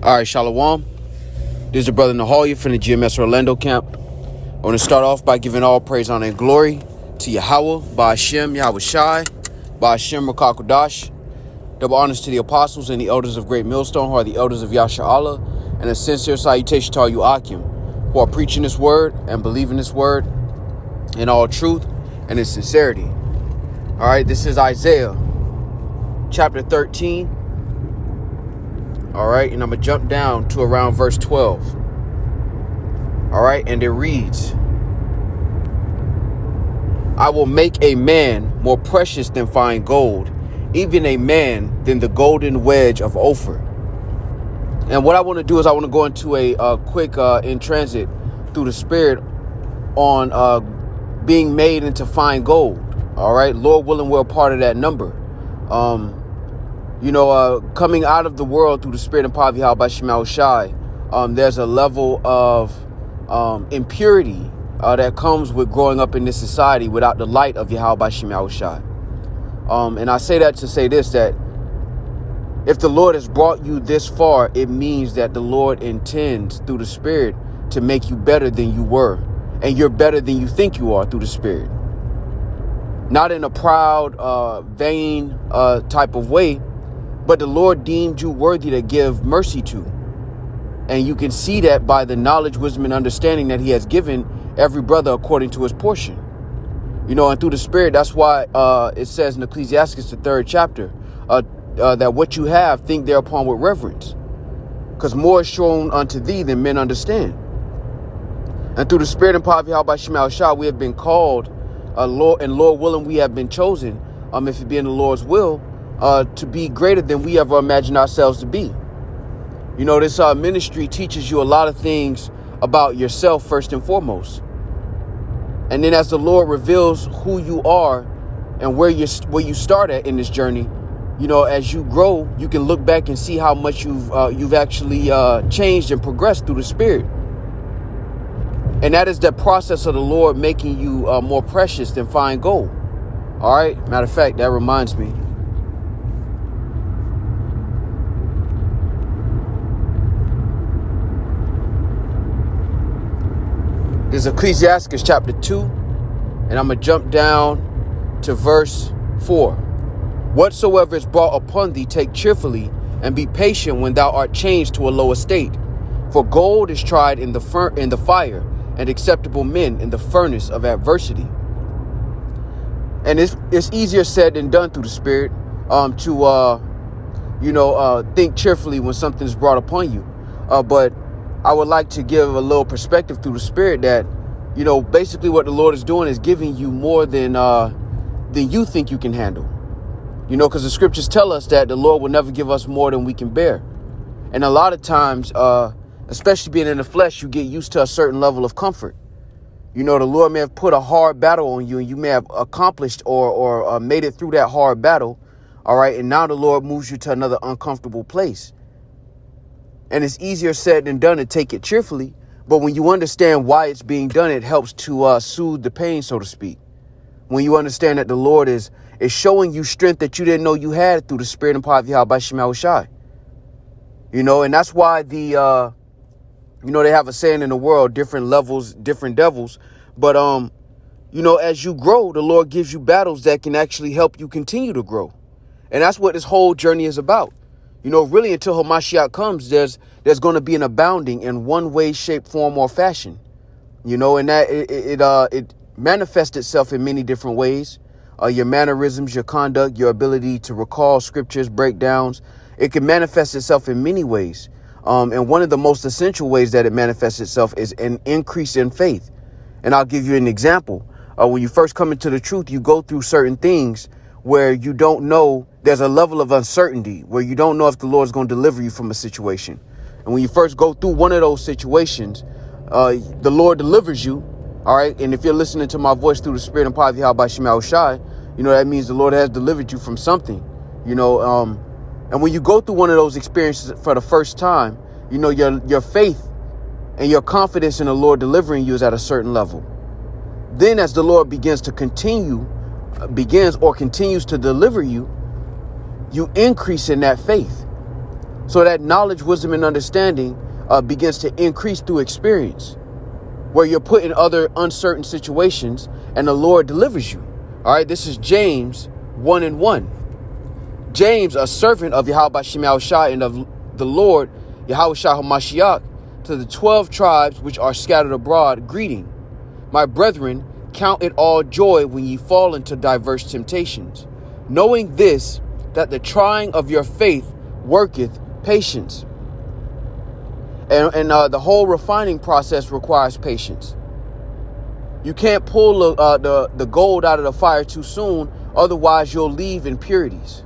All right, Shalom. This is your brother Nahalia from the GMS Orlando camp. I want to start off by giving all praise, honor, and glory to Yahweh, Ba'ashem, Yahweh Shai, Ba'ashem, Rakakodash. Double honors to the apostles and the elders of Great Millstone, who are the elders of Yasha'Allah, and a sincere salutation to all you Akim, who are preaching this word and believing this word in all truth and in sincerity. All right, this is Isaiah chapter 13. All right, and I'm going to jump down to around verse 12. All right, and it reads, I will make a man more precious than fine gold, even a man than the golden wedge of Ophir. And what I want to do is I want to go into a quick in transit through the Spirit on being made into fine gold. All right, Lord willing, we're a part of that number. Coming out of the world through the Spirit and power of Yahweh Shemel Shai, there's a level of impurity that comes with growing up in this society without the light of Yahweh Shemel Shai. And I say that to say this, that if the Lord has brought you this far, it means that the Lord intends through the Spirit to make you better than you were. And you're better than you think you are through the Spirit. Not in a proud, vain type of way, but the Lord deemed you worthy to give mercy to. And you can see that by the knowledge, wisdom, and understanding that he has given every brother according to his portion. And through the Spirit, that's why it says in Ecclesiasticus, the 3rd chapter, that what you have, think thereupon with reverence. Because more is shown unto thee than men understand. And through the Spirit and power of Yahweh Shemel Shah, we have been called, Lord willing, we have been chosen, if it be in the Lord's will, to be greater than we ever imagined ourselves to be. This ministry teaches you a lot of things about yourself first and foremost. And then as the Lord reveals who you are and where you start at in this journey, as you grow, you can look back and see how much you've actually changed and progressed through the Spirit. And that is the process of the Lord making you more precious than fine gold. All right. Matter of fact, that reminds me. This is Ecclesiasticus chapter 2, and I'm going to jump down to verse 4. Whatsoever is brought upon thee, take cheerfully, and be patient when thou art changed to a low estate. For gold is tried in the fire, and acceptable men in the furnace of adversity. And it's easier said than done through the Spirit to think cheerfully when something is brought upon you. But I would like to give a little perspective through the Spirit that, basically what the Lord is doing is giving you more than you think you can handle. Because the scriptures tell us that the Lord will never give us more than we can bear. And a lot of times, especially being in the flesh, you get used to a certain level of comfort. The Lord may have put a hard battle on you and you may have accomplished or made it through that hard battle. All right. And now the Lord moves you to another uncomfortable place. And it's easier said than done to take it cheerfully. But when you understand why it's being done, it helps to soothe the pain, so to speak. When you understand that the Lord is showing you strength that you didn't know you had through the Spirit and power of Yahweh Shemel Shai. And that's why they have a saying in the world, different levels, different devils. But, as you grow, the Lord gives you battles that can actually help you continue to grow. And that's what this whole journey is about. Really, until Hamashiach comes, there's going to be an abounding in one way, shape, form, or fashion. And that it manifests itself in many different ways. Your mannerisms, your conduct, your ability to recall scriptures, breakdowns. It can manifest itself in many ways. And one of the most essential ways that it manifests itself is an increase in faith. And I'll give you an example. When you first come into the truth, you go through certain things where you don't know. There's a level of uncertainty where you don't know if the Lord is going to deliver you from a situation. And when you first go through one of those situations, the Lord delivers you. All right. And if you're listening to my voice through the Spirit and power of Yahweh Shemel Shai, that means the Lord has delivered you from something, and when you go through one of those experiences for the first time, your faith and your confidence in the Lord delivering you is at a certain level. Then as the Lord continues to deliver you, you increase in that faith. So that knowledge, wisdom, and understanding begins to increase through experience, where you're put in other uncertain situations and the Lord delivers you. All right, this is James 1:1. James, a servant of Yahweh Shem Shai and of the Lord Yahweh Shai HaMashiach, to the 12 tribes which are scattered abroad, greeting. My brethren, count it all joy when ye fall into diverse temptations, knowing this, that the trying of your faith worketh patience. And the whole refining process requires patience. You can't pull the gold out of the fire too soon, otherwise you'll leave impurities.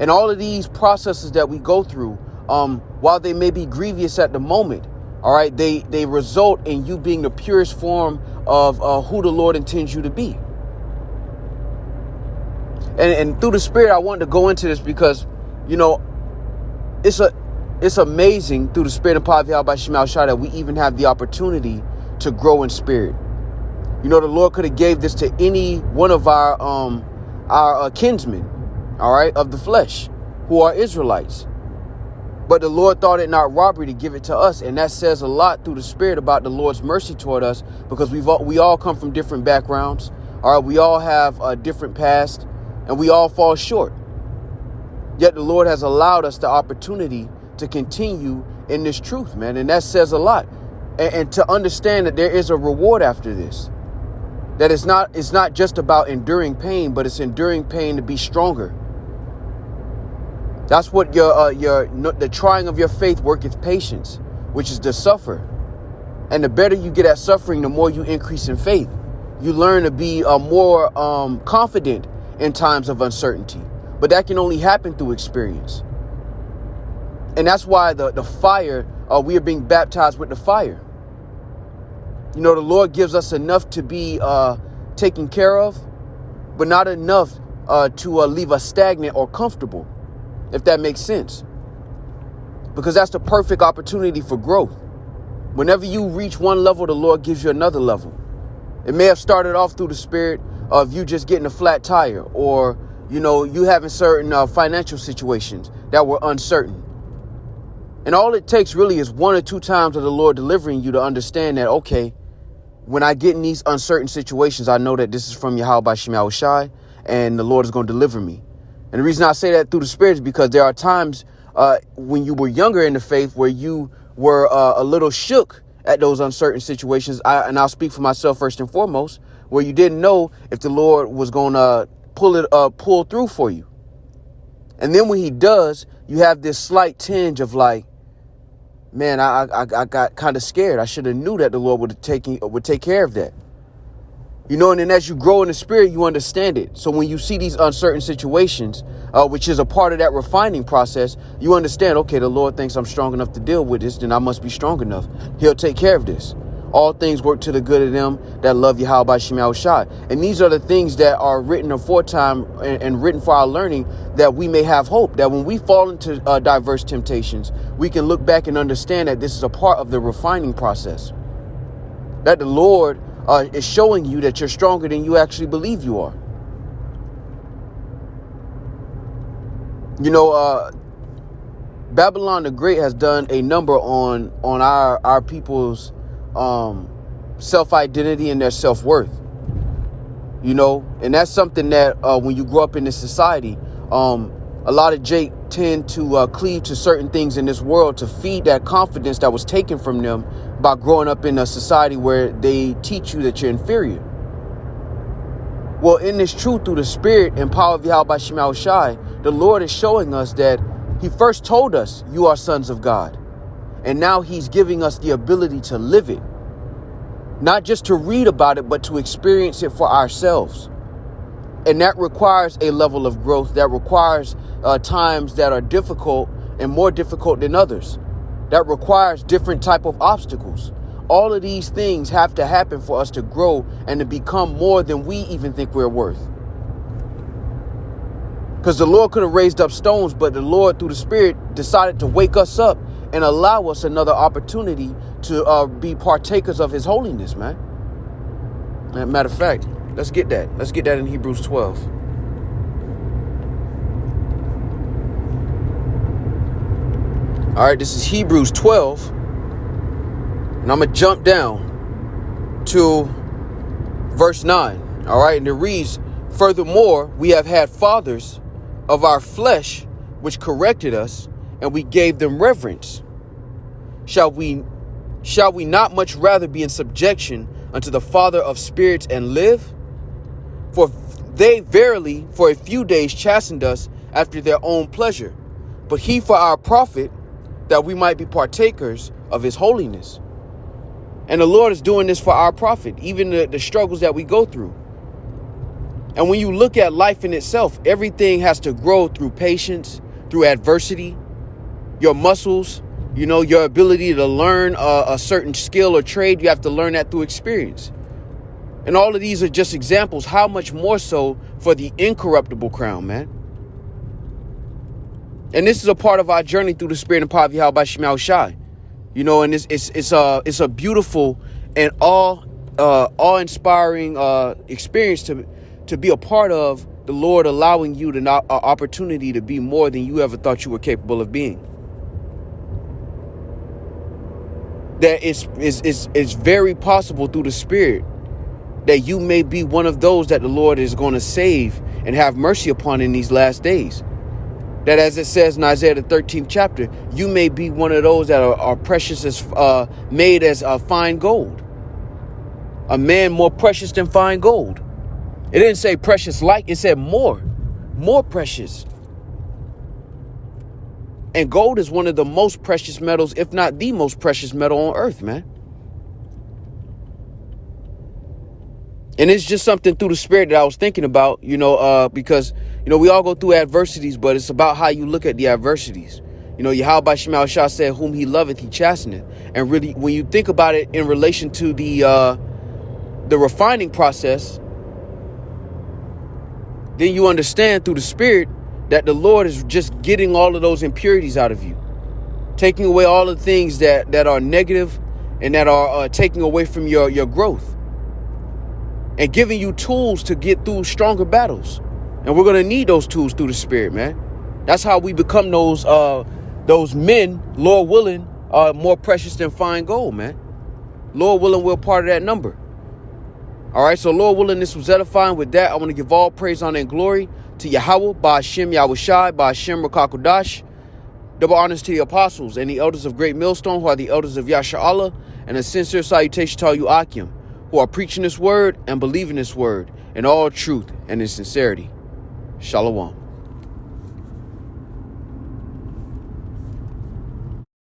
And all of these processes that we go through, while they may be grievous at the moment, all right, they result in you being the purest form of who the Lord intends you to be. And through the Spirit, I wanted to go into this because, you know, it's amazing through the Spirit and power of Yahweh Shem Shai that we even have the opportunity to grow in spirit. You know, the Lord could have gave this to any one of our kinsmen, all right, of the flesh, who are Israelites. But the Lord thought it not robbery to give it to us. And that says a lot through the Spirit about the Lord's mercy toward us, because we all come from different backgrounds. All right, we all have a different past, and we all fall short. Yet the Lord has allowed us the opportunity to continue in this truth, man. And that says a lot. And to understand that there is a reward after this. That it's not just about enduring pain, but it's enduring pain to be stronger. That's what the trying of your faith worketh patience, which is to suffer. And the better you get at suffering, the more you increase in faith. You learn to be more confident in times of uncertainty. But that can only happen through experience. And that's why the fire, we are being baptized with the fire. You know, the Lord gives us enough to be taken care of, but not enough to leave us stagnant or comfortable, if that makes sense. Because that's the perfect opportunity for growth. Whenever you reach one level, the Lord gives you another level. It may have started off through the Spirit of you just getting a flat tire, or, you know, you having certain financial situations that were uncertain. And all it takes really is one or two times of the Lord delivering you to understand that, okay, when I get in these uncertain situations, I know that this is from Yahweh Shem Shai, and the Lord is going to deliver me. And the reason I say that through the Spirit is because there are times when you were younger in the faith where you were a little shook at those uncertain situations. And I'll speak for myself first and foremost, where you didn't know if the Lord was going to pull through for you. And then when he does, you have this slight tinge of like, man, I got kind of scared. I should have knew that the Lord would take care of that. You know, and then as you grow in the Spirit, you understand it. So when you see these uncertain situations, which is a part of that refining process, you understand, okay, the Lord thinks I'm strong enough to deal with this, then I must be strong enough. He'll take care of this. All things work to the good of them that love Yahweh Shem Shai. And these are the things that are written aforetime and written for our learning, that we may have hope, that when we fall into diverse temptations, we can look back and understand that this is a part of the refining process. That the Lord is showing you that you're stronger than you actually believe you are. You know, Babylon the Great has done a number on our people's self-identity and their self-worth. You know, and that's something that when you grow up in this society, a lot of Jake tend to cleave to certain things in this world to feed that confidence that was taken from them by growing up in a society where they teach you that you're inferior. Well, in this truth, through the Spirit and power of Yahweh Shem Shai, the Lord is showing us that he first told us, you are sons of God. And now he's giving us the ability to live it. Not just to read about it, but to experience it for ourselves. And that requires a level of growth. That requires times that are difficult and more difficult than others. That requires different type of obstacles. All of these things have to happen for us to grow and to become more than we even think we're worth. Because the Lord could have raised up stones, but the Lord, through the Spirit, decided to wake us up and allow us another opportunity to be partakers of his holiness, man. Matter of fact, let's get that. Let's get that in Hebrews 12. All right, this is Hebrews 12. And I'm going to jump down to verse 9. All right, and it reads, furthermore, we have had fathers of our flesh which corrected us, and we gave them reverence. Shall we not much rather be in subjection unto the Father of spirits and live? For they verily for a few days chastened us after their own pleasure, but he for our profit, that we might be partakers of his holiness. And the Lord is doing this for our profit, even the struggles that we go through. And when you look at life in itself, everything has to grow through patience, through adversity, your muscles, your ability to learn a certain skill or trade. You have to learn that through experience. And all of these are just examples. How much more so for the incorruptible crown, man? And this is a part of our journey through the Spirit and power of Yahweh Shemel Shai. And it's a beautiful and awe-inspiring experience to be a part of, the Lord allowing you the opportunity to be more than you ever thought you were capable of being. That it's very possible through the Spirit that you may be one of those that the Lord is going to save and have mercy upon in these last days. That, as it says in Isaiah the 13th chapter, you may be one of those that are precious as made as fine gold. A man more precious than fine gold. It didn't say precious like, it said more precious. And gold is one of the most precious metals, if not the most precious metal on earth, man. And it's just something through the Spirit that I was thinking about, because, we all go through adversities, but it's about how you look at the adversities. Yahweh Shemel Shah said, whom he loveth, he chasteneth. And really, when you think about it in relation to the refining process, then you understand through the Spirit that the Lord is just getting all of those impurities out of you, taking away all the things that are negative and that are taking away from your growth, and giving you tools to get through stronger battles. And we're going to need those tools through the Spirit, man. That's how we become those men, Lord willing, more precious than fine gold, man. Lord willing, we're part of that number. All right, so Lord willing, this was edifying. With that, I want to give all praise, honor, and glory to Yahweh, Ba'ashem Yahweh Shai, Ba'ashem Rakakodash. Double honors to the apostles and the elders of Great Millstone, who are the elders of Yasha Allah, and a sincere salutation to all you Akim, who are preaching this word and believing this word in all truth and in sincerity. Shalom.